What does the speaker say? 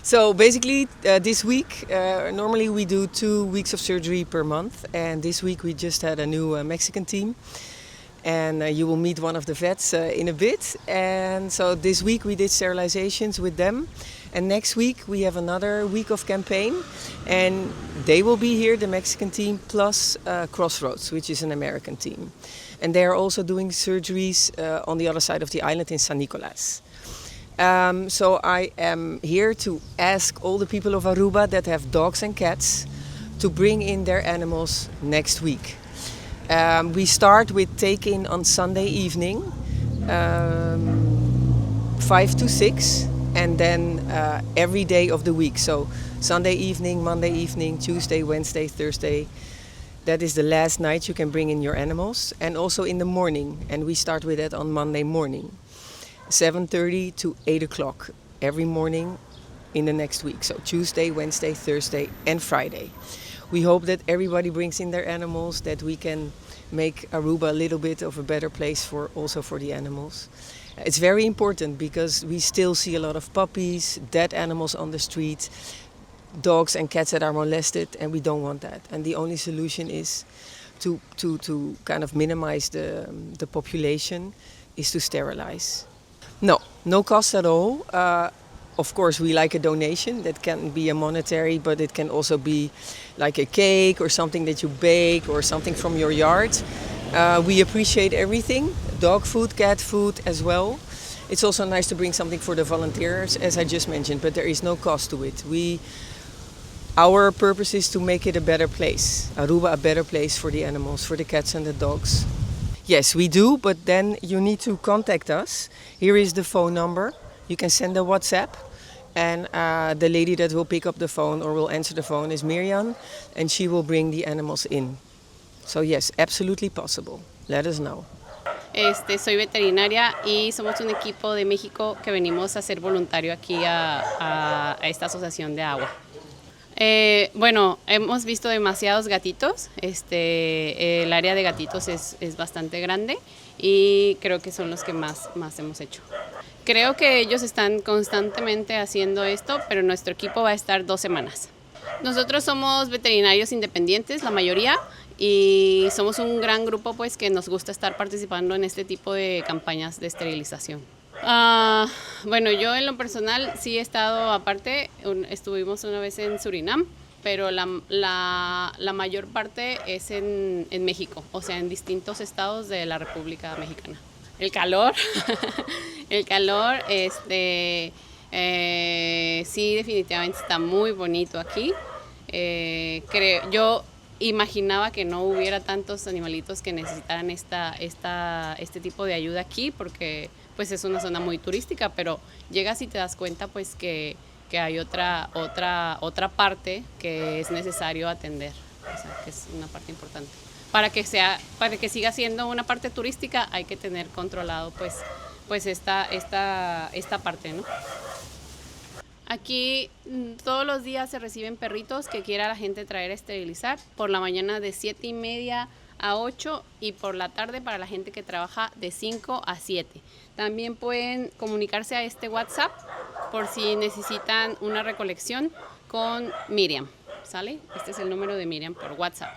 So basically, this week, normally we do 2 weeks of surgery per month, and this week we just had a new Mexican team, and you will meet one of the vets in a bit. And so this week we did sterilizations with them, and next week we have another week of campaign, and they will be here, the Mexican team, plus Crossroads, which is an American team. And they are also doing surgeries on the other side of the island in San Nicolas. So I am here to ask all the people of Aruba that have dogs and cats to bring in their animals next week. We start with take-in on Sunday evening, 5 to 6, and then every day of the week. So Sunday evening, Monday evening, Tuesday, Wednesday, Thursday. That is the last night you can bring in your animals. And also in the morning, and we start with that on Monday morning. 7:30 to 8 o'clock every morning in the next week. So Tuesday, Wednesday, Thursday and Friday. We hope that everybody brings in their animals, that we can make Aruba a little bit of a better place also for the animals. It's very important because we still see a lot of puppies, dead animals on the street, dogs and cats that are molested, and we don't want that. And the only solution is to kind of minimize the population is to sterilize. No cost at all. Of course, we like a donation. That can be a monetary, but it can also be like a cake or something that you bake or something from your yard. We appreciate everything, dog food, cat food as well. It's also nice to bring something for the volunteers, as I just mentioned, but there is no cost to it. Our purpose is to make it a better place, Aruba a better place for the animals, for the cats and the dogs. Yes, we do, but then you need to contact us. Here is the phone number. You can send a WhatsApp, and the lady that will pick up the phone or will answer the phone is Miriam, and she will bring the animals in. So yes, absolutely possible. Let us know. Soy veterinaria y somos un equipo de México que venimos a ser voluntario aquí a esta asociación de agua. Bueno, hemos visto demasiados gatitos. El área de gatitos es bastante grande y creo que son los que más hemos hecho. Creo que ellos están constantemente haciendo esto, pero nuestro equipo va a estar 2 semanas. Nosotros somos veterinarios independientes, la mayoría, y somos un gran grupo pues que nos gusta estar participando en este tipo de campañas de esterilización. Bueno, yo en lo personal sí he estado aparte, estuvimos una vez en Surinam, pero la mayor parte es en México, o sea, en distintos estados de la República Mexicana. El calor, sí, definitivamente está muy bonito aquí. Yo imaginaba que no hubiera tantos animalitos que necesitaran este tipo de ayuda aquí, porque pues es una zona muy turística, pero llegas y te das cuenta pues que hay otra parte que es necesario atender, o sea, que es una parte importante. Para que siga siendo una parte turística hay que tener controlado pues esta parte, ¿no? Aquí todos los días se reciben perritos que quiera la gente traer a esterilizar. Por la mañana de 7:30 a 8 y por la tarde para la gente que trabaja de 5 a 7. También pueden comunicarse a este WhatsApp por si necesitan una recolección con Miriam, ¿sale? Este es el número de Miriam por WhatsApp.